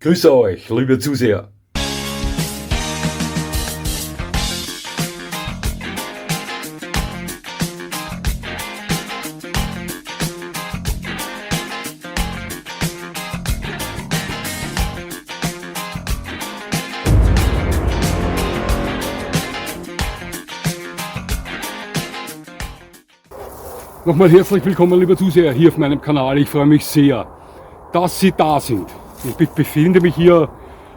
Grüße euch, liebe Zuseher. Nochmal herzlich willkommen, liebe Zuseher, hier auf meinem Kanal. Ich freue mich sehr, dass Sie da sind. Ich befinde mich hier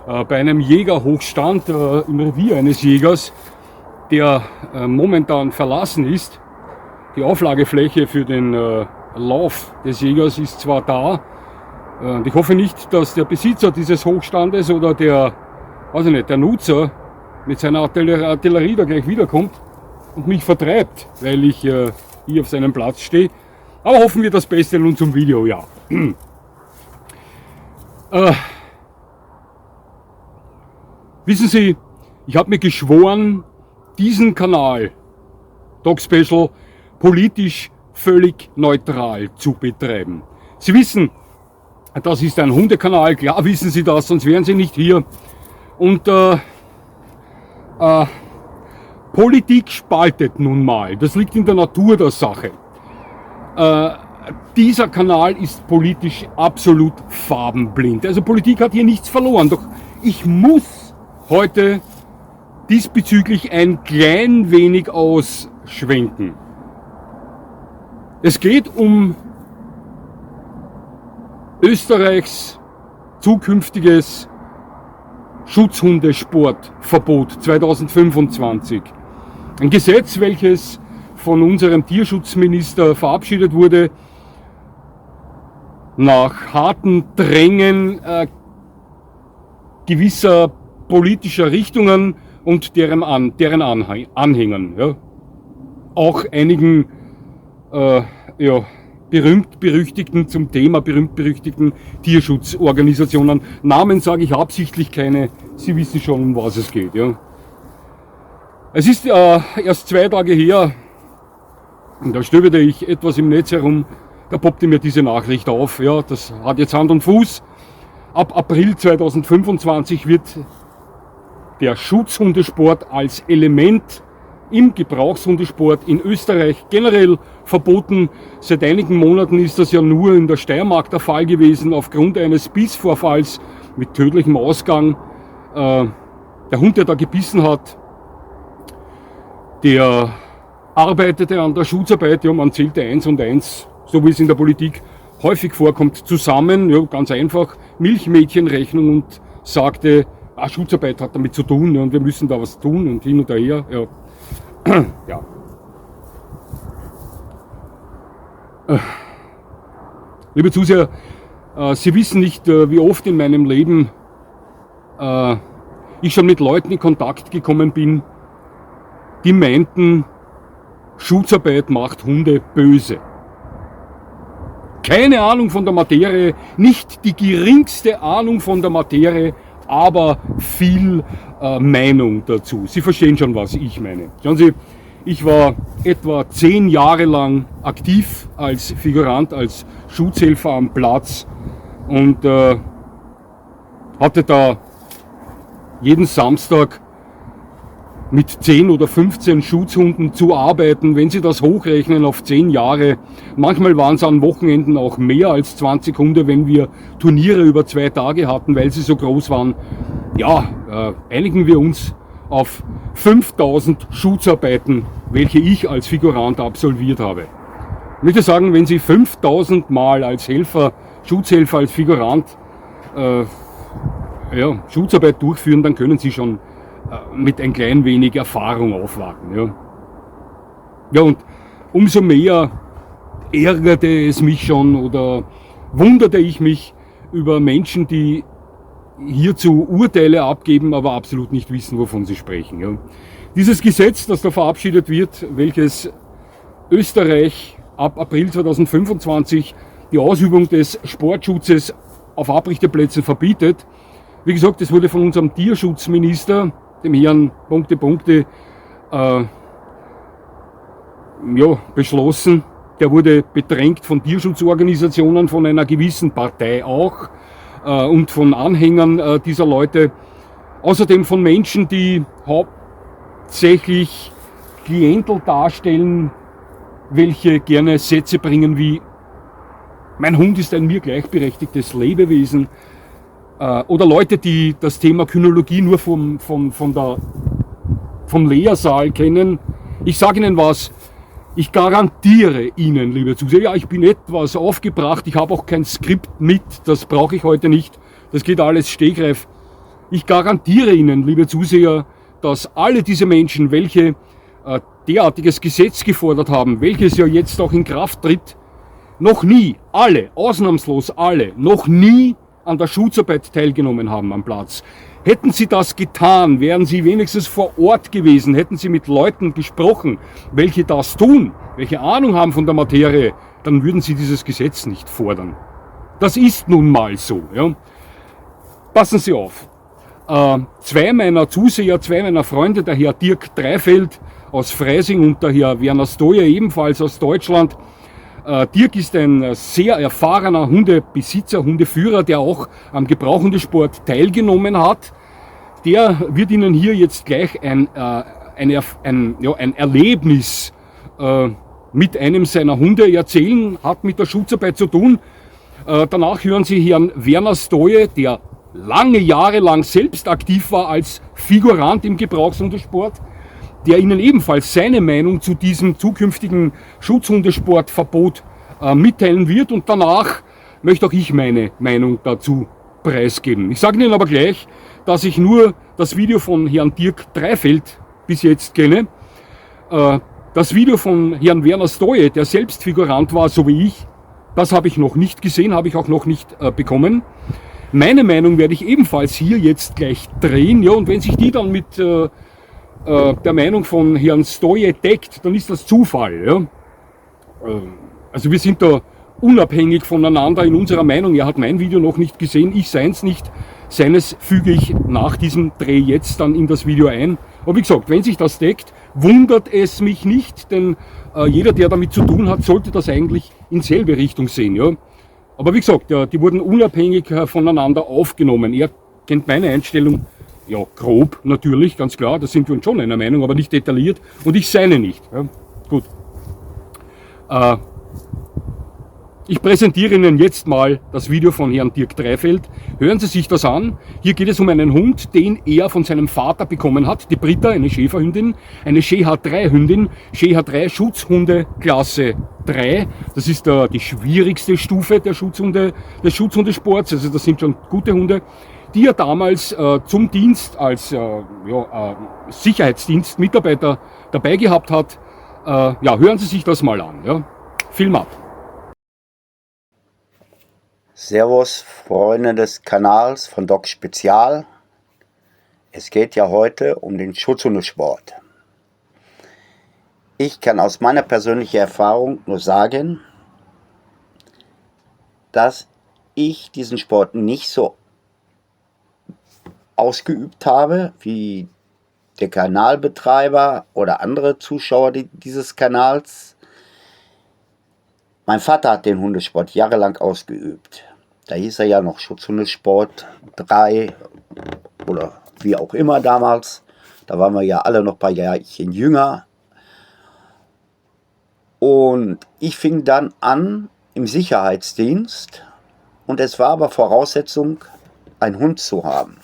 bei einem Jägerhochstand im Revier eines Jägers, der momentan verlassen ist. Die Auflagefläche für den Lauf des Jägers ist zwar da, und ich hoffe nicht, dass der Besitzer dieses Hochstandes oder der Nutzer mit seiner Artillerie da gleich wiederkommt und mich vertreibt, weil ich hier auf seinem Platz stehe. Aber hoffen wir das Beste nun zum Video, ja. Wissen Sie, ich habe mir geschworen, diesen Kanal, Dog Special, politisch völlig neutral zu betreiben. Sie wissen, das ist ein Hundekanal, klar wissen Sie das, sonst wären Sie nicht hier. Und Politik spaltet nun mal, das liegt in der Natur der Sache. Dieser Kanal ist politisch absolut farbenblind. Also Politik hat hier nichts verloren, doch ich muss heute diesbezüglich ein klein wenig ausschwenken. Es geht um Österreichs zukünftiges Schutzhundesportverbot 2025. Ein Gesetz, welches von unserem Tierschutzminister verabschiedet wurde, nach harten Drängen gewisser politischer Richtungen und deren Anhängern. Ja. Auch einigen berühmt-berüchtigten Tierschutzorganisationen. Namen sage ich absichtlich keine, Sie wissen schon, um was es geht. Ja. Es ist erst 2 Tage her, und da stöberte ich etwas im Netz herum, da poppte mir diese Nachricht auf. Ja, das hat jetzt Hand und Fuß. Ab April 2025 wird der Schutzhundesport als Element im Gebrauchshundesport in Österreich generell verboten. Seit einigen Monaten ist das ja nur in der Steiermark der Fall gewesen, aufgrund eines Bissvorfalls mit tödlichem Ausgang. Der Hund, der da gebissen hat, der arbeitete an der Schutzarbeit, ja, man zählte 1 und 1, so wie es in der Politik häufig vorkommt, zusammen, ja, ganz einfach, Milchmädchenrechnung, und sagte, Schutzarbeit hat damit zu tun, ja, und wir müssen da was tun und hin und her. Ja. Ja. Liebe Zuseher, Sie wissen nicht, wie oft in meinem Leben ich schon mit Leuten in Kontakt gekommen bin, die meinten, Schutzarbeit macht Hunde böse. Keine Ahnung von der Materie, nicht die geringste Ahnung von der Materie, aber viel Meinung dazu. Sie verstehen schon, was ich meine. Schauen Sie, ich war etwa 10 Jahre lang aktiv als Figurant, als Schutzhelfer am Platz und hatte da jeden Samstag mit 10 oder 15 Schutzhunden zu arbeiten, wenn Sie das hochrechnen auf 10 Jahre. Manchmal waren es an Wochenenden auch mehr als 20 Hunde, wenn wir Turniere über 2 Tage hatten, weil sie so groß waren. Ja, einigen wir uns auf 5000 Schutzarbeiten, welche ich als Figurant absolviert habe. Ich möchte sagen, wenn Sie 5000 Mal als Helfer, Schutzhelfer, als Figurant Schutzarbeit durchführen, dann können Sie schon mit ein klein wenig Erfahrung aufwarten. Ja. Ja, und umso mehr ärgerte es mich schon oder wunderte ich mich über Menschen, die hierzu Urteile abgeben, aber absolut nicht wissen, wovon sie sprechen. Ja. Dieses Gesetz, das da verabschiedet wird, welches Österreich ab April 2025 die Ausübung des Sportschutzes auf Abrichteplätzen verbietet. Wie gesagt, es wurde von unserem Tierschutzminister, dem Herrn beschlossen. Der wurde bedrängt von Tierschutzorganisationen, von einer gewissen Partei auch. und von Anhängern dieser Leute. Außerdem von Menschen, die hauptsächlich Klientel darstellen, welche gerne Sätze bringen wie: Mein Hund ist ein mir gleichberechtigtes Lebewesen. Oder Leute, die das Thema Kynologie nur vom Lehrsaal kennen. Ich sage Ihnen was, ich garantiere Ihnen, liebe Zuseher, ja, ich bin etwas aufgebracht, ich habe auch kein Skript mit, das brauche ich heute nicht, das geht alles Stegreif. Ich garantiere Ihnen, liebe Zuseher, dass alle diese Menschen, welche derartiges Gesetz gefordert haben, welches ja jetzt auch in Kraft tritt, noch nie, alle, ausnahmslos alle, noch nie an der Schutzarbeit teilgenommen haben am Platz. Hätten sie das getan, wären sie wenigstens vor Ort gewesen, hätten sie mit Leuten gesprochen, welche das tun, welche Ahnung haben von der Materie, dann würden sie dieses Gesetz nicht fordern. Das ist nun mal so. Ja. Passen Sie auf. Zwei meiner Zuseher, zwei meiner Freunde, der Herr Dirk Dreifeld aus Freising und der Herr Werner Stoyer ebenfalls aus Deutschland. Dirk ist ein sehr erfahrener Hundebesitzer, Hundeführer, der auch am Gebrauchhundesport teilgenommen hat. Der wird Ihnen hier jetzt gleich ein Erlebnis mit einem seiner Hunde erzählen, hat mit der Schutzarbeit zu tun. Danach hören Sie Herrn Werner Stoyer, der lange Jahre lang selbst aktiv war als Figurant im Gebrauchshundesport, der Ihnen ebenfalls seine Meinung zu diesem zukünftigen Schutzhundesportverbot mitteilen wird. Und danach möchte auch ich meine Meinung dazu preisgeben. Ich sage Ihnen aber gleich, dass ich nur das Video von Herrn Dirk Dreifeld bis jetzt kenne. Das Video von Herrn Werner Stoyer, der selbst Figurant war, so wie ich, das habe ich noch nicht gesehen, habe ich auch noch nicht bekommen. Meine Meinung werde ich ebenfalls hier jetzt gleich drehen. Ja, und wenn sich die dann mit der Meinung von Herrn Stoyer deckt, dann ist das Zufall. Ja? Also wir sind da unabhängig voneinander in unserer Meinung. Er hat mein Video noch nicht gesehen, ich seins nicht. Seines füge ich nach diesem Dreh jetzt dann in das Video ein. Aber wie gesagt, wenn sich das deckt, wundert es mich nicht, denn jeder, der damit zu tun hat, sollte das eigentlich in selbe Richtung sehen. Ja? Aber wie gesagt, ja, die wurden unabhängig voneinander aufgenommen. Er kennt meine Einstellung. Ja, grob natürlich, ganz klar, da sind wir uns schon einer Meinung, aber nicht detailliert und ich seine nicht. Ja, gut. Ich präsentiere Ihnen jetzt mal das Video von Herrn Dirk Dreifeld. Hören Sie sich das an. Hier geht es um einen Hund, den er von seinem Vater bekommen hat. Die Britta, eine Schäferhündin, eine SCH3-Hündin, SCH3 Schutzhunde Klasse 3. Das ist die schwierigste Stufe der des Schutzhundesports, also das sind schon gute Hunde, die er damals zum Dienst als Sicherheitsdienstmitarbeiter dabei gehabt hat. Ja, hören Sie sich das mal an. Ja. Film ab. Servus, Freunde des Kanals von Doc Spezial. Es geht ja heute um den Schutzhundesport. Ich kann aus meiner persönlichen Erfahrung nur sagen, dass ich diesen Sport nicht so ausgeübt habe wie der Kanalbetreiber oder andere Zuschauer dieses Kanals. Mein Vater hat den Hundesport jahrelang ausgeübt. Da hieß er ja noch Schutzhundesport 3 oder wie auch immer damals. Da waren wir ja alle noch ein paar Jahrchen jünger. Und ich fing dann an im Sicherheitsdienst und es war aber Voraussetzung, einen Hund zu haben.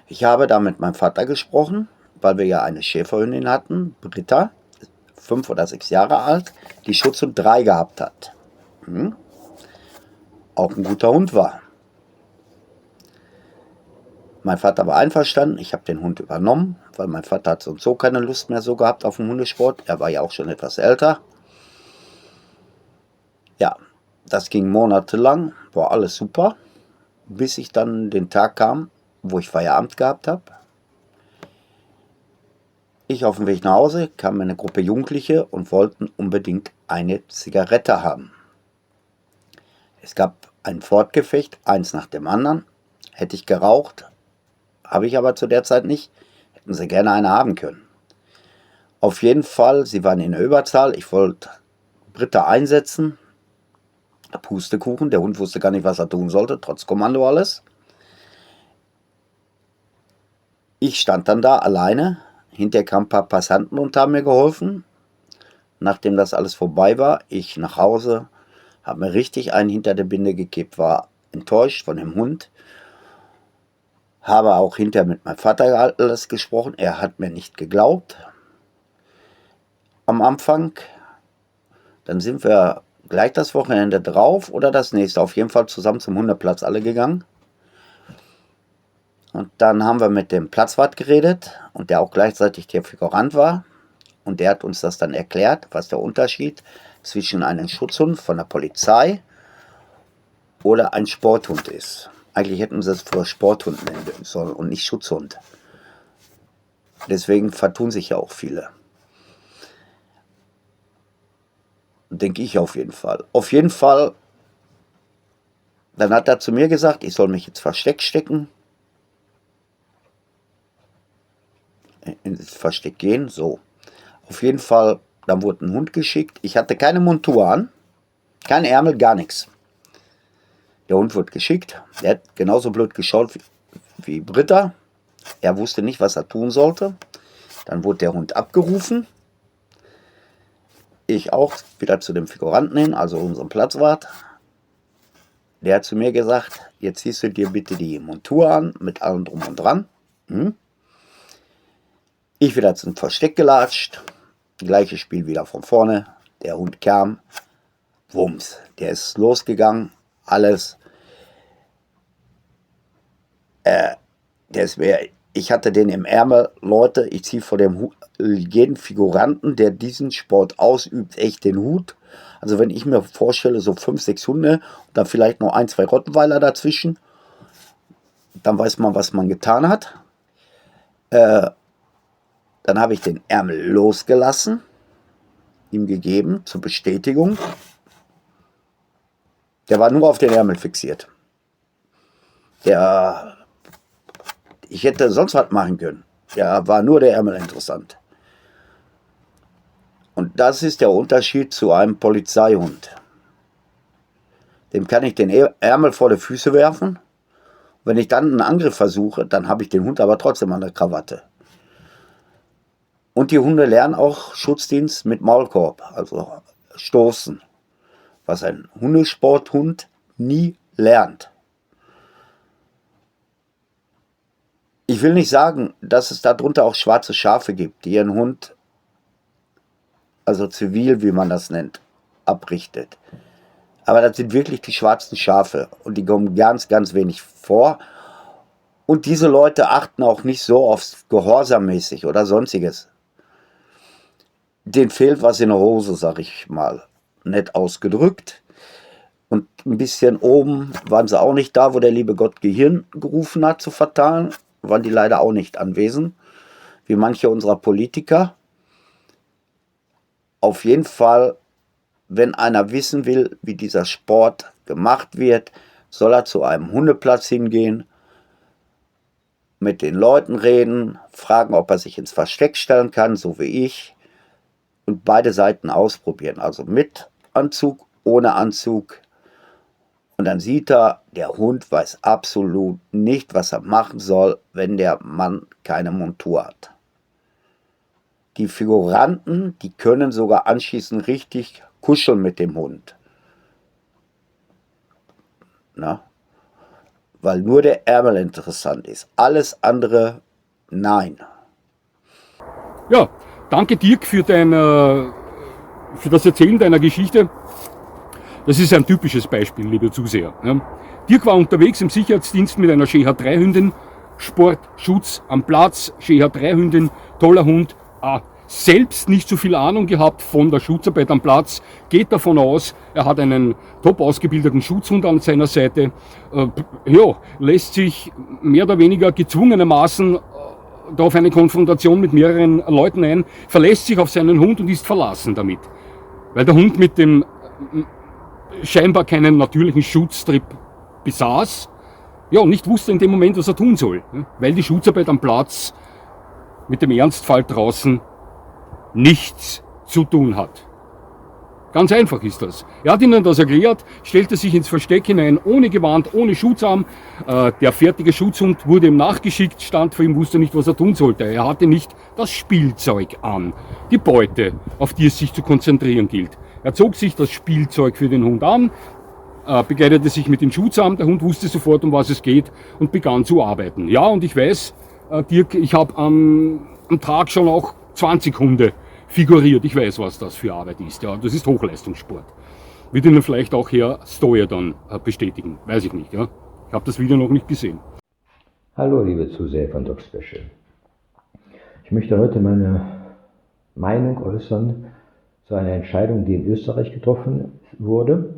Ich habe da mit meinem Vater gesprochen, weil wir ja eine Schäferhündin hatten, Britta, 5 oder 6 Jahre alt, die Schutzhund 3 gehabt hat. Auch ein guter Hund war. Mein Vater war einverstanden, ich habe den Hund übernommen, weil mein Vater hat sonst so keine Lust mehr so gehabt auf den Hundesport. Er war ja auch schon etwas älter. Ja, das ging monatelang, war alles super, bis ich dann den Tag kam, wo ich Feierabend gehabt habe. Ich auf dem Weg nach Hause kam eine Gruppe Jugendliche und wollten unbedingt eine Zigarette haben. Es gab ein Fortgefecht, eins nach dem anderen. Hätte ich geraucht, habe ich aber zu der Zeit nicht, hätten sie gerne eine haben können. Auf jeden Fall, sie waren in der Überzahl, ich wollte Britta einsetzen. Pustekuchen, der Hund wusste gar nicht, was er tun sollte, trotz Kommando alles. Ich stand dann da alleine, hinterher kamen ein paar Passanten und haben mir geholfen. Nachdem das alles vorbei war, ich nach Hause, habe mir richtig einen hinter der Binde gekippt, war enttäuscht von dem Hund. Habe auch hinterher mit meinem Vater alles gesprochen, er hat mir nicht geglaubt. Am Anfang, dann sind wir gleich das Wochenende drauf oder das nächste, auf jeden Fall zusammen zum Hundeplatz alle gegangen. Und dann haben wir mit dem Platzwart geredet und der auch gleichzeitig der Figurant war. Und der hat uns das dann erklärt, was der Unterschied zwischen einem Schutzhund von der Polizei oder ein Sporthund ist. Eigentlich hätten sie es für Sporthund nennen sollen und nicht Schutzhund. Deswegen vertun sich ja auch viele. Denke ich auf jeden Fall. Auf jeden Fall, dann hat er zu mir gesagt, ich soll mich ins Versteck stecken. Ins Versteck gehen, so. Auf jeden Fall, dann wurde ein Hund geschickt. Ich hatte keine Montur an, kein Ärmel, gar nichts. Der Hund wurde geschickt. Der hat genauso blöd geschaut wie Britta. Er wusste nicht, was er tun sollte. Dann wurde der Hund abgerufen. Ich auch wieder zu dem Figuranten hin, also unserem Platzwart. Der hat zu mir gesagt, jetzt ziehst du dir bitte die Montur an, mit allem drum und dran. Ich wieder zum Versteck gelatscht. Gleiches Spiel wieder von vorne. Der Hund kam. Wumms. Der ist losgegangen. Alles. Ich hatte den im Ärmel. Leute, ich ziehe vor dem jeden Figuranten, der diesen Sport ausübt, echt den Hut. Also wenn ich mir vorstelle, so 5, 6 Hunde und dann vielleicht noch 1, 2 Rottweiler dazwischen, dann weiß man, was man getan hat. Dann habe ich den Ärmel losgelassen, ihm gegeben zur Bestätigung. Der war nur auf den Ärmel fixiert. Ich hätte sonst was machen können. Ja, war nur der Ärmel interessant. Und das ist der Unterschied zu einem Polizeihund. Dem kann ich den Ärmel vor die Füße werfen. Wenn ich dann einen Angriff versuche, dann habe ich den Hund aber trotzdem an der Krawatte. Und die Hunde lernen auch Schutzdienst mit Maulkorb, also stoßen, was ein Hundesporthund nie lernt. Ich will nicht sagen, dass es darunter auch schwarze Schafe gibt, die ihren Hund, also zivil, wie man das nennt, abrichtet. Aber das sind wirklich die schwarzen Schafe und die kommen ganz, ganz wenig vor. Und diese Leute achten auch nicht so aufs Gehorsammäßig oder sonstiges. Denen fehlt was in der Hose, sag ich mal, nett ausgedrückt. Und ein bisschen oben waren sie auch nicht da, wo der liebe Gott Gehirn gerufen hat zu verteilen. Waren die leider auch nicht anwesend, wie manche unserer Politiker. Auf jeden Fall, wenn einer wissen will, wie dieser Sport gemacht wird, soll er zu einem Hundeplatz hingehen, mit den Leuten reden, fragen, ob er sich ins Versteck stellen kann, so wie ich, und beide Seiten ausprobieren, also mit Anzug, ohne Anzug. Und dann sieht er, der Hund weiß absolut nicht, was er machen soll, wenn der Mann keine Montur hat. Die Figuranten, die können sogar anschließend richtig kuscheln mit dem Hund. Na? Weil nur der Ärmel interessant ist. Alles andere, nein. Ja, danke Dirk für das Erzählen deiner Geschichte. Das ist ein typisches Beispiel, liebe Zuseher. Ja. Dirk war unterwegs im Sicherheitsdienst mit einer GH3-Hündin, Sport, Schutz am Platz, GH3-Hündin, toller Hund, selbst nicht so viel Ahnung gehabt von der Schutzarbeit am Platz, geht davon aus, er hat einen top ausgebildeten Schutzhund an seiner Seite, lässt sich mehr oder weniger gezwungenermaßen da auf eine Konfrontation mit mehreren Leuten ein, verlässt sich auf seinen Hund und ist verlassen damit. Weil der Hund mit dem scheinbar keinen natürlichen Schutztrieb besaß, ja, und nicht wusste in dem Moment, was er tun soll. Weil die Schutzarbeit am Platz mit dem Ernstfall draußen nichts zu tun hat. Ganz einfach ist das. Er hat ihnen das erklärt, stellte sich ins Versteck hinein, ohne Gewand, ohne Schutzarm. Der fertige Schutzhund wurde ihm nachgeschickt, stand vor ihm, wusste nicht, was er tun sollte. Er hatte nicht das Spielzeug an, die Beute, auf die es sich zu konzentrieren gilt. Er zog sich das Spielzeug für den Hund an, bekleidete sich mit dem Schutzarm, der Hund wusste sofort, um was es geht und begann zu arbeiten. Ja, und ich weiß, Dirk, ich habe am Tag schon auch 20 Hunde figuriert. Ich weiß, was das für Arbeit ist. Ja, das ist Hochleistungssport. Wird Ihnen vielleicht auch Herr Stoyer dann bestätigen. Weiß ich nicht. Ja. Ich habe das Video noch nicht gesehen. Hallo liebe Zuseher von Dog Special. Ich möchte heute meine Meinung äußern zu einer Entscheidung, die in Österreich getroffen wurde.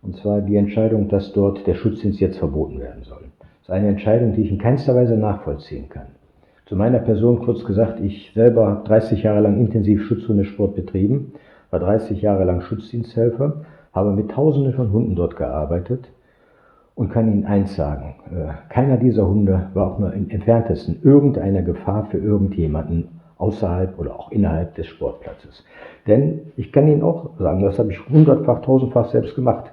Und zwar die Entscheidung, dass dort der Schutzdienst jetzt verboten werden soll. Das ist eine Entscheidung, die ich in keinster Weise nachvollziehen kann. Zu meiner Person kurz gesagt, ich selber habe 30 Jahre lang intensiv Schutzhundesport betrieben, war 30 Jahre lang Schutzdiensthelfer, habe mit Tausenden von Hunden dort gearbeitet und kann Ihnen eins sagen, keiner dieser Hunde war auch nur im entferntesten irgendeine Gefahr für irgendjemanden außerhalb oder auch innerhalb des Sportplatzes. Denn ich kann Ihnen auch sagen, das habe ich hundertfach, tausendfach selbst gemacht.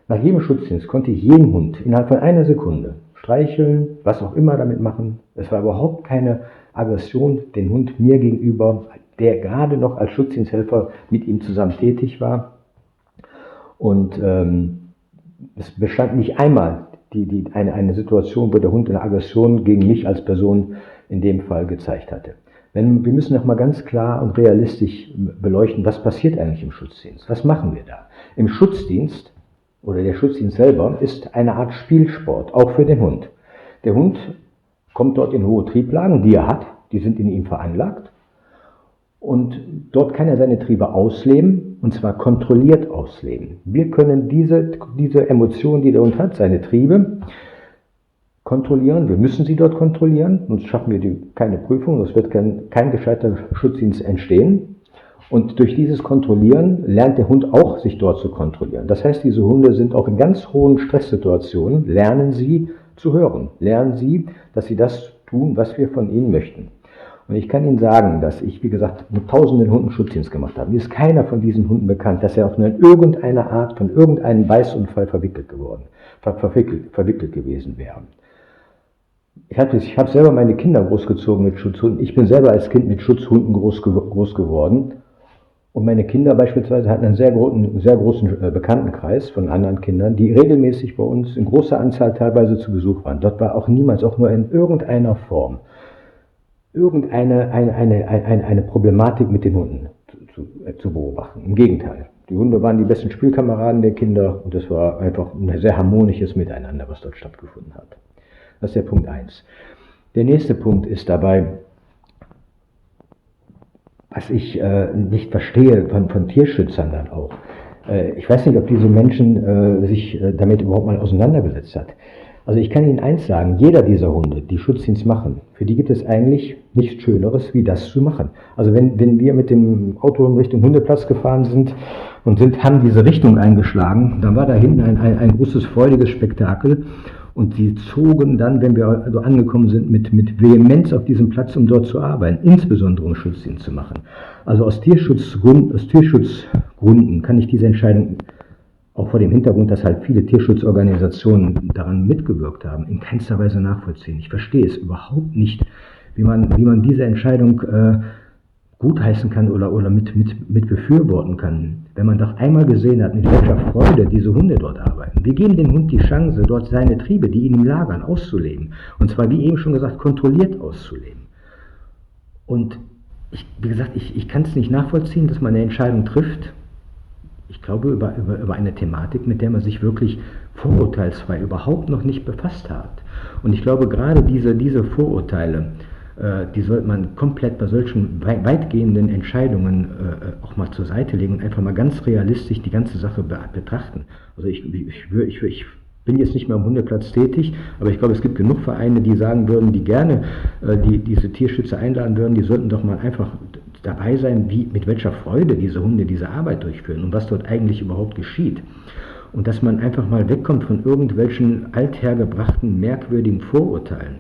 Nach jedem Schutzdienst konnte ich jeden Hund innerhalb von einer Sekunde streicheln, was auch immer damit machen. Es war überhaupt keine Aggression den Hund mir gegenüber, der gerade noch als Schutzdiensthelfer mit ihm zusammen tätig war. Und es bestand nicht einmal eine Situation, wo der Hund eine Aggression gegen mich als Person in dem Fall gezeigt hatte. Wir müssen noch mal ganz klar und realistisch beleuchten, was passiert eigentlich im Schutzdienst? Was machen wir da? Im Schutzdienst oder der Schutzdienst selber ist eine Art Spielsport, auch für den Hund. Der Hund kommt dort in hohe Trieblagen, die er hat, die sind in ihm veranlagt. Und dort kann er seine Triebe ausleben, und zwar kontrolliert ausleben. Wir können diese Emotionen, die der Hund hat, seine Triebe, kontrollieren. Wir müssen sie dort kontrollieren, sonst schaffen wir keine Prüfung, sonst wird kein gescheiter Schutzdienst entstehen. Und durch dieses Kontrollieren lernt der Hund auch, sich dort zu kontrollieren. Das heißt, diese Hunde sind auch in ganz hohen Stresssituationen, lernen sie zu hören. Lernen sie, dass sie das tun, was wir von ihnen möchten. Und ich kann Ihnen sagen, dass ich, wie gesagt, mit tausenden Hunden Schutzdienst gemacht habe. Mir ist keiner von diesen Hunden bekannt, dass er auf irgendeine Art von irgendeinem Beißunfall verwickelt gewesen wäre. Ich habe selber meine Kinder großgezogen mit Schutzhunden. Ich bin selber als Kind mit Schutzhunden groß geworden. Und meine Kinder beispielsweise hatten einen sehr großen Bekanntenkreis von anderen Kindern, die regelmäßig bei uns in großer Anzahl teilweise zu Besuch waren. Dort war auch niemals, auch nur in irgendeiner Form, eine Problematik mit den Hunden zu beobachten. Im Gegenteil. Die Hunde waren die besten Spielkameraden der Kinder und es war einfach ein sehr harmonisches Miteinander, was dort stattgefunden hat. Das ist der Punkt 1. Der nächste Punkt ist dabei, was ich nicht verstehe von Tierschützern dann auch. Ich weiß nicht, ob diese Menschen sich damit überhaupt mal auseinandergesetzt hat. Also ich kann Ihnen eins sagen, jeder dieser Hunde, die Schutzdienst machen, für die gibt es eigentlich nichts Schöneres, wie das zu machen. Also wenn wir mit dem Auto in Richtung Hundeplatz gefahren sind und haben diese Richtung eingeschlagen, dann war da hinten ein großes, freudiges Spektakel. Und sie zogen dann, wenn wir also angekommen sind, mit Vehemenz auf diesem Platz, um dort zu arbeiten, insbesondere um Schutzdienst zu machen. Also aus Tierschutzgründen kann ich diese Entscheidung, auch vor dem Hintergrund, dass halt viele Tierschutzorganisationen daran mitgewirkt haben, in keinster Weise nachvollziehen. Ich verstehe es überhaupt nicht, wie man diese Entscheidung gutheißen kann oder mit befürworten kann. Wenn man doch einmal gesehen hat, mit welcher Freude diese Hunde dort arbeiten. Wir geben dem Hund die Chance, dort seine Triebe, die in ihm lagern, auszuleben. Und zwar, wie eben schon gesagt, kontrolliert auszuleben. Und wie gesagt, ich kann es nicht nachvollziehen, dass man eine Entscheidung trifft. Ich glaube, über eine Thematik, mit der man sich wirklich vorurteilsfrei überhaupt noch nicht befasst hat. Und ich glaube, gerade diese Vorurteile, die sollte man komplett bei solchen weitgehenden Entscheidungen auch mal zur Seite legen und einfach mal ganz realistisch die ganze Sache betrachten. Also ich bin jetzt nicht mehr am Hundeplatz tätig, aber ich glaube, es gibt genug Vereine, die sagen würden, die gerne diese Tierschützer einladen würden, die sollten doch mal einfach dabei sein, mit welcher Freude diese Hunde diese Arbeit durchführen und was dort eigentlich überhaupt geschieht. Und dass man einfach mal wegkommt von irgendwelchen althergebrachten, merkwürdigen Vorurteilen.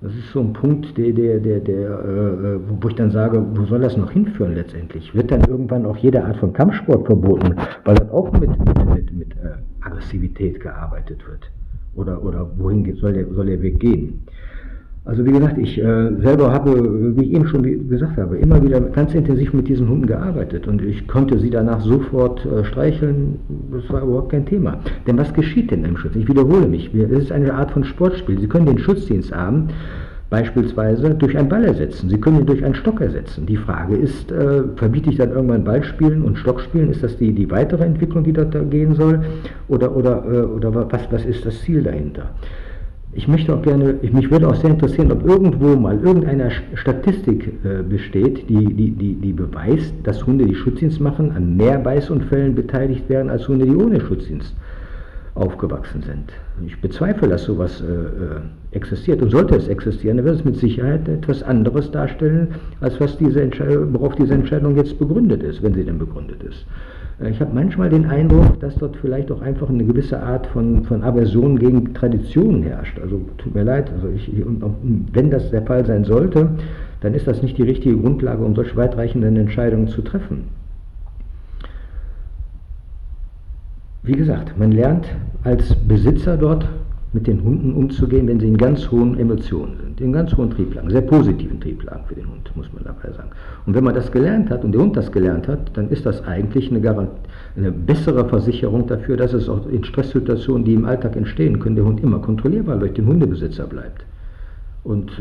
Das ist so ein Punkt, wo ich dann sage, wo soll das noch hinführen letztendlich? Wird dann irgendwann auch jede Art von Kampfsport verboten, weil dann auch mit Aggressivität gearbeitet wird? Oder wohin soll der Weg gehen? Also wie gesagt, ich selber habe, wie ich eben schon gesagt habe, immer wieder ganz intensiv mit diesen Hunden gearbeitet und ich konnte sie danach sofort streicheln, das war überhaupt kein Thema. Denn was geschieht denn im Schutz? Ich wiederhole mich, es ist eine Art von Sportspiel. Sie können den Schutzdienstarm beispielsweise durch einen Ball ersetzen, Sie können ihn durch einen Stock ersetzen. Die Frage ist, verbiete ich dann irgendwann Ballspielen und Stockspielen? Ist das die weitere Entwicklung, die dort da gehen soll? Oder was ist das Ziel dahinter? Mich würde auch sehr interessieren, ob irgendwo mal irgendeine Statistik besteht, die beweist, dass Hunde, die Schutzdienst machen, an mehr Beißunfällen beteiligt werden als Hunde, die ohne Schutzdienst aufgewachsen sind. Ich bezweifle, dass sowas existiert. Und sollte es existieren, dann wird es mit Sicherheit etwas anderes darstellen, als worauf diese Entscheidung jetzt begründet ist, wenn sie denn begründet ist. Ich habe manchmal den Eindruck, dass dort vielleicht auch einfach eine gewisse Art von Aversion gegen Traditionen herrscht. Also tut mir leid, wenn das der Fall sein sollte, dann ist das nicht die richtige Grundlage, um solch weitreichenden Entscheidungen zu treffen. Wie gesagt, man lernt als Besitzer dort mit den Hunden umzugehen, wenn sie in ganz hohen Emotionen sind, in ganz hohen Trieblagen, sehr positiven Trieblagen für den Hund, muss man dabei sagen. Und wenn man das gelernt hat und der Hund das gelernt hat, dann ist das eigentlich eine bessere Versicherung dafür, dass es auch in Stresssituationen, die im Alltag entstehen können, der Hund immer kontrollierbar durch den Hundebesitzer bleibt. Und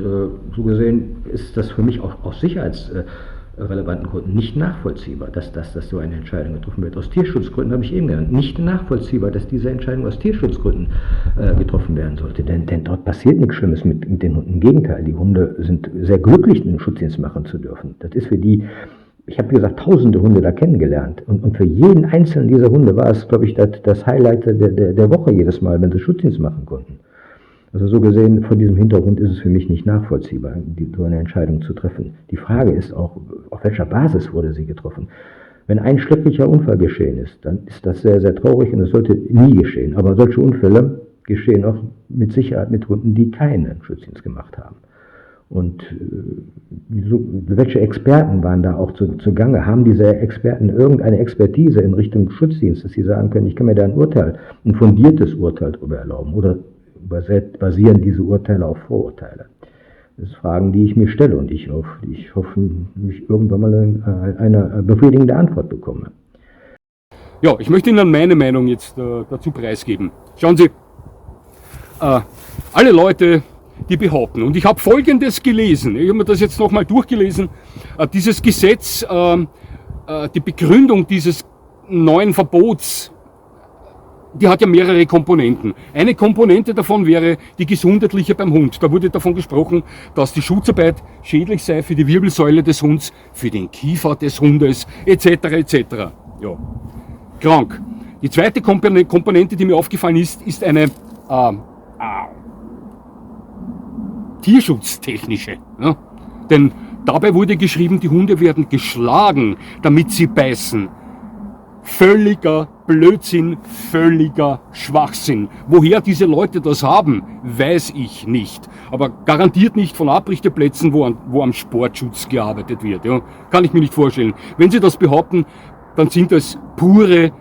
so gesehen ist das für mich auch aus sicherheitsrelevanten Gründen nicht nachvollziehbar, dass so eine Entscheidung getroffen wird. Aus Tierschutzgründen habe ich eben genannt, nicht nachvollziehbar, dass diese Entscheidung aus Tierschutzgründen getroffen werden sollte. Denn dort passiert nichts Schlimmes mit den Hunden. Im Gegenteil, die Hunde sind sehr glücklich, den Schutzdienst machen zu dürfen. Das ist für die, ich habe wie gesagt, tausende Hunde da kennengelernt. Und für jeden einzelnen dieser Hunde war es, glaube ich, das Highlight der Woche jedes Mal, wenn sie Schutzdienst machen konnten. Also so gesehen, vor diesem Hintergrund ist es für mich nicht nachvollziehbar, so eine Entscheidung zu treffen. Die Frage ist auch, auf welcher Basis wurde sie getroffen? Wenn ein schrecklicher Unfall geschehen ist, dann ist das sehr, sehr traurig und es sollte nie geschehen. Aber solche Unfälle geschehen auch mit Sicherheit mit Hunden, die keinen Schutzdienst gemacht haben. Und welche Experten waren da auch zugange? Haben diese Experten irgendeine Expertise in Richtung Schutzdienst, dass sie sagen können, ich kann mir da ein fundiertes Urteil darüber erlauben? Oder basieren diese Urteile auf Vorurteile? Das sind Fragen, die ich mir stelle und ich hoffe, mich irgendwann mal eine befriedigende Antwort bekomme. Ja, ich möchte Ihnen meine Meinung jetzt dazu preisgeben. Schauen Sie, alle Leute, die behaupten, und ich habe Folgendes gelesen, ich habe mir das jetzt nochmal durchgelesen, dieses Gesetz, die Begründung dieses neuen Verbots, die hat ja mehrere Komponenten. Eine Komponente davon wäre die gesundheitliche beim Hund. Da wurde davon gesprochen, dass die Schutzarbeit schädlich sei für die Wirbelsäule des Hundes, für den Kiefer des Hundes, etc. etc. Ja, krank. Die zweite Komponente, die mir aufgefallen ist eine tierschutztechnische. Ja? Denn dabei wurde geschrieben, die Hunde werden geschlagen, damit sie beißen. Völliger Blödsinn, völliger Schwachsinn. Woher diese Leute das haben, weiß ich nicht. Aber garantiert nicht von Abrichteplätzen, wo am Sportschutz gearbeitet wird. Ja. Kann ich mir nicht vorstellen. Wenn sie das behaupten, dann sind das pure,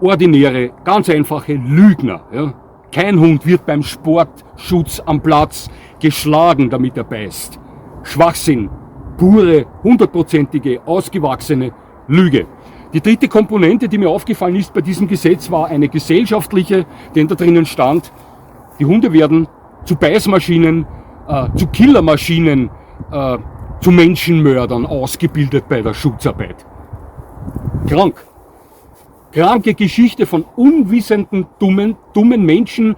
ordinäre, ganz einfache Lügner. Ja. Kein Hund wird beim Sportschutz am Platz geschlagen, damit er beißt. Schwachsinn, pure, 100%ige, ausgewachsene Lüge. Die dritte Komponente, die mir aufgefallen ist bei diesem Gesetz, war eine gesellschaftliche, denn da drinnen stand, die Hunde werden zu Beißmaschinen, zu Killermaschinen, zu Menschenmördern ausgebildet bei der Schutzarbeit. Krank. Kranke Geschichte von unwissenden, dummen Menschen,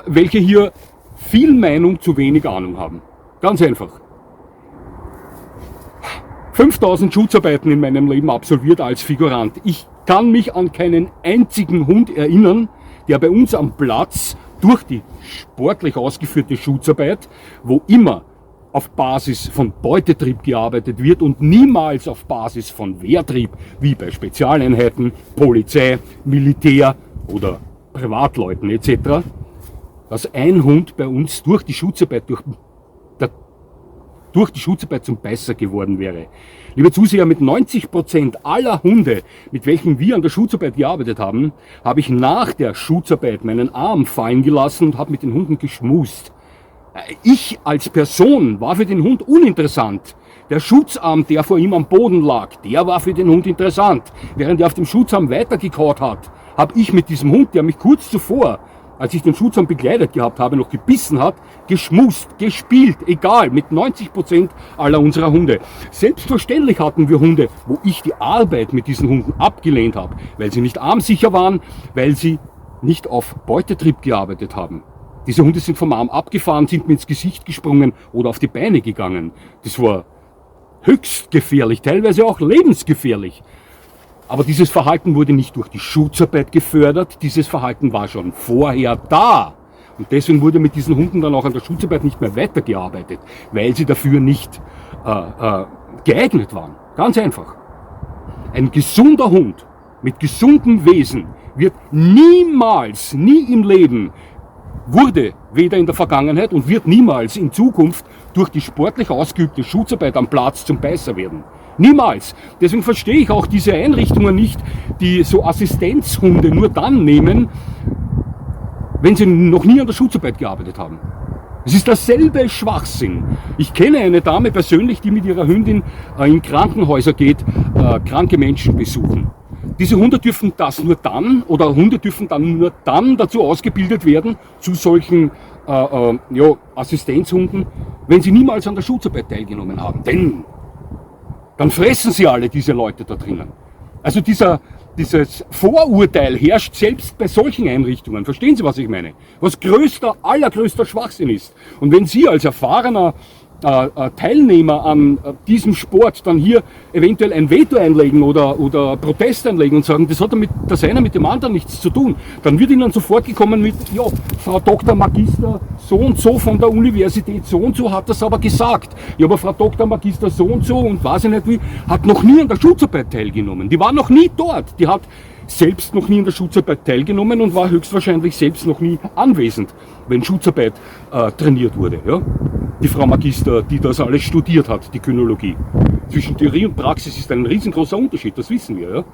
welche hier viel Meinung zu wenig Ahnung haben. Ganz einfach. 5000 Schutzarbeiten in meinem Leben absolviert als Figurant. Ich kann mich an keinen einzigen Hund erinnern, der bei uns am Platz durch die sportlich ausgeführte Schutzarbeit, wo immer auf Basis von Beutetrieb gearbeitet wird und niemals auf Basis von Wehrtrieb, wie bei Spezialeinheiten, Polizei, Militär oder Privatleuten etc., dass ein Hund bei uns durch die Schutzarbeit, durch der durch die Schutzarbeit zum Beißer geworden wäre. Liebe Zuseher, mit 90% aller Hunde, mit welchen wir an der Schutzarbeit gearbeitet haben, habe ich nach der Schutzarbeit meinen Arm fallen gelassen und habe mit den Hunden geschmust. Ich als Person war für den Hund uninteressant. Der Schutzarm, der vor ihm am Boden lag, der war für den Hund interessant. Während er auf dem Schutzarm weitergekaut hat, habe ich mit diesem Hund, der mich kurz zuvor, als ich den Schutzarm begleitet gehabt habe, noch gebissen hat, geschmust, gespielt, egal, mit 90% aller unserer Hunde. Selbstverständlich hatten wir Hunde, wo ich die Arbeit mit diesen Hunden abgelehnt habe, weil sie nicht armsicher waren, weil sie nicht auf Beutetrieb gearbeitet haben. Diese Hunde sind vom Arm abgefahren, sind mir ins Gesicht gesprungen oder auf die Beine gegangen. Das war höchst gefährlich, teilweise auch lebensgefährlich. Aber dieses Verhalten wurde nicht durch die Schutzarbeit gefördert, dieses Verhalten war schon vorher da. Und deswegen wurde mit diesen Hunden dann auch an der Schutzarbeit nicht mehr weitergearbeitet, weil sie dafür nicht geeignet waren. Ganz einfach. Ein gesunder Hund mit gesundem Wesen wird niemals, nie im Leben, wurde weder in der Vergangenheit und wird niemals in Zukunft durch die sportlich ausgeübte Schutzarbeit am Platz zum Beißer werden. Niemals. Deswegen verstehe ich auch diese Einrichtungen nicht, die so Assistenzhunde nur dann nehmen, wenn sie noch nie an der Schutzarbeit gearbeitet haben. Es ist dasselbe Schwachsinn. Ich kenne eine Dame persönlich, die mit ihrer Hündin in Krankenhäuser geht, kranke Menschen besuchen. Diese Hunde dürfen das nur dann, oder Hunde dürfen dann nur dann dazu ausgebildet werden, zu solchen Assistenzhunden, wenn sie niemals an der Schutzarbeit teilgenommen haben. Denn dann fressen sie alle diese Leute da drinnen. Also dieses Vorurteil herrscht selbst bei solchen Einrichtungen. Verstehen Sie, was ich meine? Was allergrößter Schwachsinn ist. Und wenn Sie als erfahrener Teilnehmer an diesem Sport dann hier eventuell ein Veto einlegen oder Protest einlegen und sagen, das hat das eine mit dem anderen nichts zu tun, dann wird Ihnen sofort gekommen mit, ja, Frau Dr. Magister so und so von der Universität so und so hat das aber gesagt. Ja, aber Frau Dr. Magister so und weiß ich nicht wie, hat noch nie an der Schutzarbeit teilgenommen. Die war noch nie dort. Die hat selbst noch nie in der Schutzarbeit teilgenommen und war höchstwahrscheinlich selbst noch nie anwesend, wenn Schutzarbeit trainiert wurde. Ja? Die Frau Magister, die das alles studiert hat, die Kynologie. Zwischen Theorie und Praxis ist ein riesengroßer Unterschied, das wissen wir. Ja?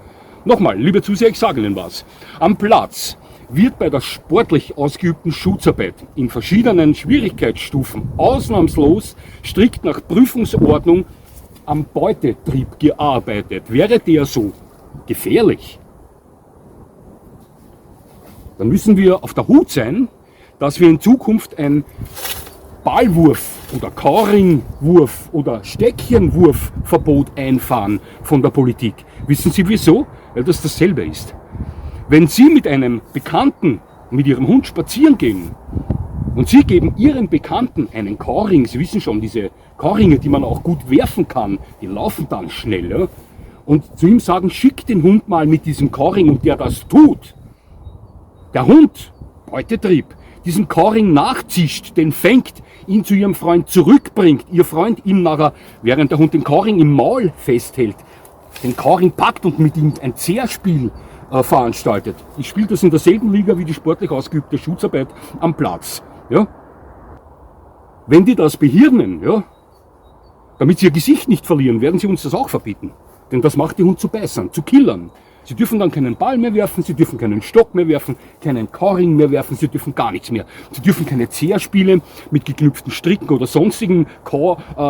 Nochmal, liebe Zuseher, ich sage Ihnen was. Am Platz wird bei der sportlich ausgeübten Schutzarbeit in verschiedenen Schwierigkeitsstufen ausnahmslos strikt nach Prüfungsordnung am Beutetrieb gearbeitet. Wäre der so gefährlich, dann müssen wir auf der Hut sein, dass wir in Zukunft ein Ballwurf oder Kauringwurf oder Stäckchenwurfverbot einfahren von der Politik. Wissen Sie wieso? Weil das dasselbe ist. Wenn Sie mit einem Bekannten, mit Ihrem Hund spazieren gehen und Sie geben Ihrem Bekannten einen Kauring, Sie wissen schon, diese Kauringe, die man auch gut werfen kann, die laufen dann schnell, ja? Und zu ihm sagen, schick den Hund mal mit diesem Kauring und der das tut. Der Hund, Beutetrieb, diesen Kauring nachzischt, den fängt, ihn zu ihrem Freund zurückbringt, ihr Freund ihm nachher, während der Hund den Kauring im Maul festhält, den Kauring packt und mit ihm ein Zehrspiel veranstaltet. Ich spiele das in derselben Liga wie die sportlich ausgeübte Schutzarbeit am Platz. Ja? Wenn die das behirnen, ja, damit sie ihr Gesicht nicht verlieren, werden sie uns das auch verbieten. Denn das macht die Hund zu Beißern, zu Killern. Sie dürfen dann keinen Ball mehr werfen, sie dürfen keinen Stock mehr werfen, keinen Kauring mehr werfen, sie dürfen gar nichts mehr. Sie dürfen keine Zehrspiele mit geknüpften Stricken oder sonstigen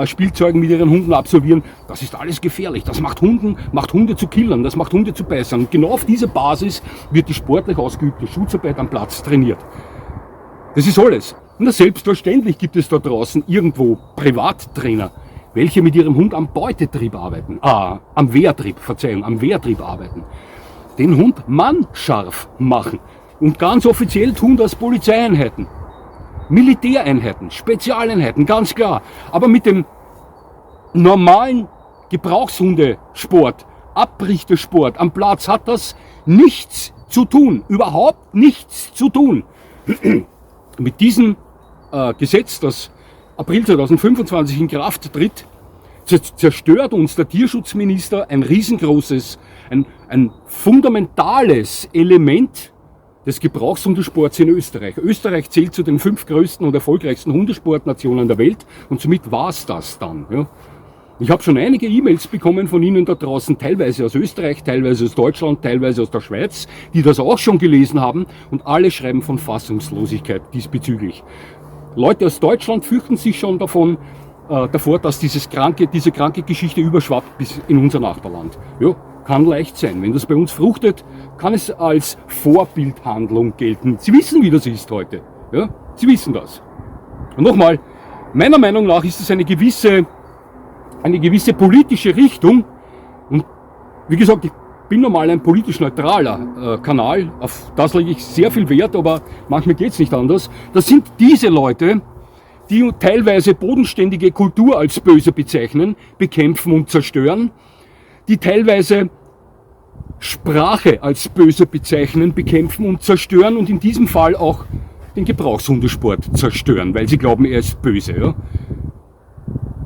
Spielzeugen mit ihren Hunden absolvieren. Das ist alles gefährlich. Das macht Hunde zu Killern, das macht Hunde zu Beißern. Und genau auf dieser Basis wird die sportlich ausgeübte Schutzarbeit am Platz trainiert. Das ist alles. Und selbstverständlich gibt es da draußen irgendwo Privattrainer, welche mit ihrem Hund am Beutetrieb arbeiten, am Wehrtrieb arbeiten, den Hund mannscharf machen und ganz offiziell tun das Polizeieinheiten, Militäreinheiten, Spezialeinheiten, ganz klar. Aber mit dem normalen Gebrauchshundesport, Abrichtesport am Platz hat das nichts zu tun, überhaupt nichts zu tun. Mit diesem Gesetz, das April 2025 in Kraft tritt, zerstört uns der Tierschutzminister ein riesengroßes, ein fundamentales Element des Gebrauchshundesports in Österreich. Österreich zählt zu den 5 größten und erfolgreichsten Hundesportnationen der Welt und somit war es das dann. Ja. Ich habe schon einige E-Mails bekommen von Ihnen da draußen, teilweise aus Österreich, teilweise aus Deutschland, teilweise aus der Schweiz, die das auch schon gelesen haben und alle schreiben von Fassungslosigkeit diesbezüglich. Leute aus Deutschland fürchten sich schon davor, dass diese kranke Geschichte überschwappt bis in unser Nachbarland. Ja, kann leicht sein. Wenn das bei uns fruchtet, kann es als Vorbildhandlung gelten. Sie wissen, wie das ist heute. Ja, Sie wissen das. Und nochmal, meiner Meinung nach ist es eine gewisse politische Richtung und wie gesagt, ich bin normal ein politisch neutraler Kanal, auf das lege ich sehr viel Wert, aber manchmal geht es nicht anders. Das sind diese Leute, die teilweise bodenständige Kultur als böse bezeichnen, bekämpfen und zerstören, die teilweise Sprache als böse bezeichnen, bekämpfen und zerstören und in diesem Fall auch den Gebrauchshundesport zerstören, weil sie glauben, er ist böse. Ja?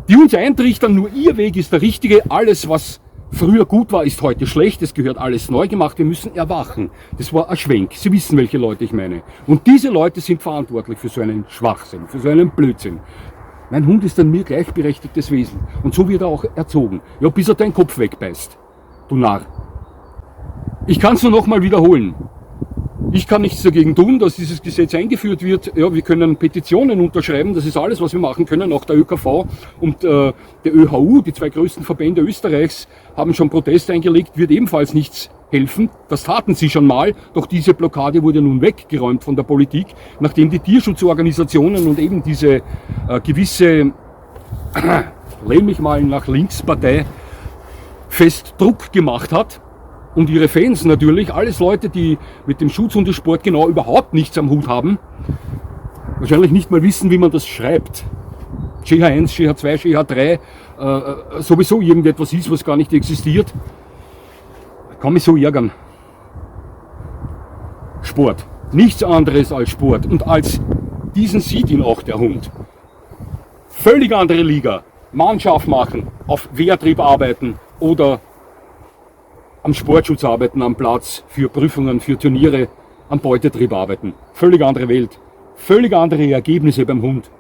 Die uns eintrichtern, nur ihr Weg ist der richtige, alles was früher gut war, ist heute schlecht, es gehört alles neu gemacht, wir müssen erwachen. Das war ein Schwenk, Sie wissen, welche Leute ich meine. Und diese Leute sind verantwortlich für so einen Schwachsinn, für so einen Blödsinn. Mein Hund ist ein mir gleichberechtigtes Wesen und so wird er auch erzogen. Ja, bis er deinen Kopf wegbeißt, du Narr. Ich kann es nur nochmal wiederholen. Ich kann nichts dagegen tun, dass dieses Gesetz eingeführt wird. Ja, wir können Petitionen unterschreiben, das ist alles, was wir machen können. Auch der ÖKV und der ÖHU, die 2 größten Verbände Österreichs, haben schon Protest eingelegt, wird ebenfalls nichts helfen. Das taten sie schon mal, doch diese Blockade wurde nun weggeräumt von der Politik, nachdem die Tierschutzorganisationen und eben diese gewisse, lehn mich mal nach links Partei, fest Druck gemacht hat. Und ihre Fans natürlich, alles Leute, die mit dem Schutzhundesport genau überhaupt nichts am Hut haben, wahrscheinlich nicht mal wissen, wie man das schreibt. GH1, GH2, GH3, sowieso irgendetwas ist, was gar nicht existiert. Kann mich so ärgern. Sport. Nichts anderes als Sport. Und als diesen sieht ihn auch der Hund. Völlig andere Liga. Mannschaft machen, auf Wehrtrieb arbeiten oder am Sportschutz arbeiten, am Platz, für Prüfungen, für Turniere, am Beutetrieb arbeiten. Völlig andere Welt, völlig andere Ergebnisse beim Hund.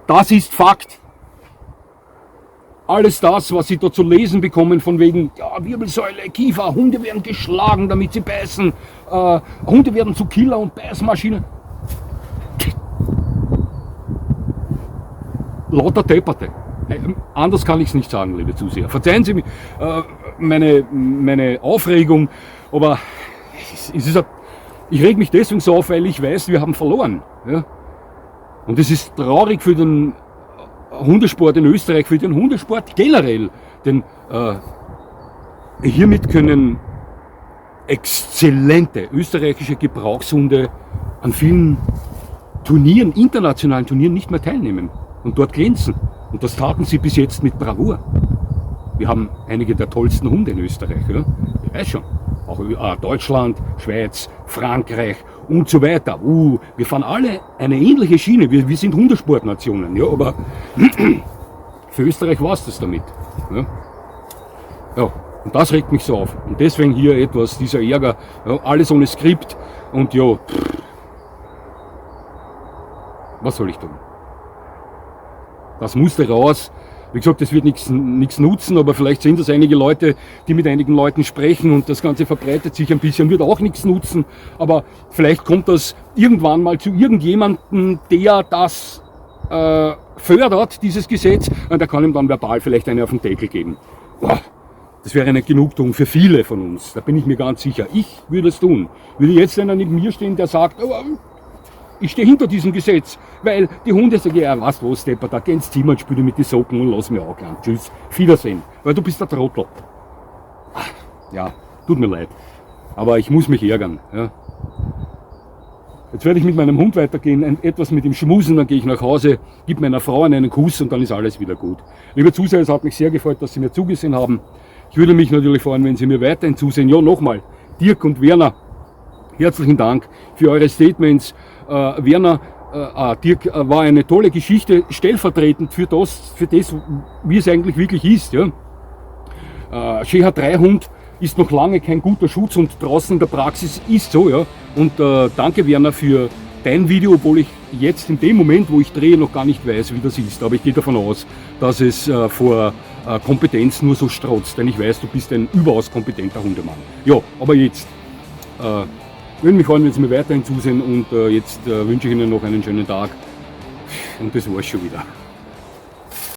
Das ist Fakt. Alles das, was Sie da zu lesen bekommen, von wegen ja, Wirbelsäule, Kiefer, Hunde werden geschlagen, damit sie beißen, Hunde werden zu Killer- und Beißmaschinen. Lauter Depperte. Anders kann ich es nicht sagen, liebe Zuseher. Verzeihen Sie mir meine Aufregung, aber ich reg mich deswegen so auf, weil ich weiß, wir haben verloren. Ja? Und es ist traurig für den Hundesport in Österreich, für den Hundesport generell. Denn hiermit können exzellente österreichische Gebrauchshunde an vielen Turnieren, internationalen Turnieren nicht mehr teilnehmen und dort glänzen. Und das taten sie bis jetzt mit Bravour. Wir haben einige der tollsten Hunde in Österreich. Ja? Ich weiß schon. Auch Deutschland, Schweiz, Frankreich und so weiter. Wir fahren alle eine ähnliche Schiene. Wir sind Hundesportnationen. Ja? Aber für Österreich war es das damit. Ja? Ja, und das regt mich so auf. Und deswegen hier etwas, dieser Ärger. Ja, alles ohne Skript. Und ja, was soll ich tun? Das musste raus. Wie gesagt, das wird nichts nutzen, aber vielleicht sind das einige Leute, die mit einigen Leuten sprechen und das Ganze verbreitet sich ein bisschen, wird auch nichts nutzen. Aber vielleicht kommt das irgendwann mal zu irgendjemandem, der das fördert, dieses Gesetz, und der kann ihm dann verbal vielleicht eine auf den Deckel geben. Boah, das wäre eine Genugtuung für viele von uns, da bin ich mir ganz sicher. Ich würde es tun. Würde jetzt einer neben mir stehen, der sagt, oh, ich stehe hinter diesem Gesetz, weil die Hunde sagen, ja, was los, Stepper, da geh ins Zimmer und spiele mit die Socken und lass mich auch an. Tschüss, Wiedersehen, weil du bist der Trottel. Ja, tut mir leid, aber ich muss mich ärgern. Ja. Jetzt werde ich mit meinem Hund weitergehen, etwas mit ihm schmusen, dann gehe ich nach Hause, gebe meiner Frau einen Kuss und dann ist alles wieder gut. Liebe Zuseher, es hat mich sehr gefreut, dass Sie mir zugesehen haben. Ich würde mich natürlich freuen, wenn Sie mir weiterhin zusehen. Ja, nochmal, Dirk und Werner, herzlichen Dank für eure Statements. Dirk, war eine tolle Geschichte, stellvertretend für das, wie es eigentlich wirklich ist. Ja. GH3-Hund ist noch lange kein guter Schutz und draußen in der Praxis ist so, ja. Und danke Werner für dein Video, obwohl ich jetzt in dem Moment, wo ich drehe, noch gar nicht weiß, wie das ist. Aber ich gehe davon aus, dass es vor Kompetenz nur so strotzt, denn ich weiß, du bist ein überaus kompetenter Hundemann. Ja, aber jetzt würde mich freuen, wenn Sie mir weiterhin zusehen und jetzt wünsche ich Ihnen noch einen schönen Tag und das war's schon wieder.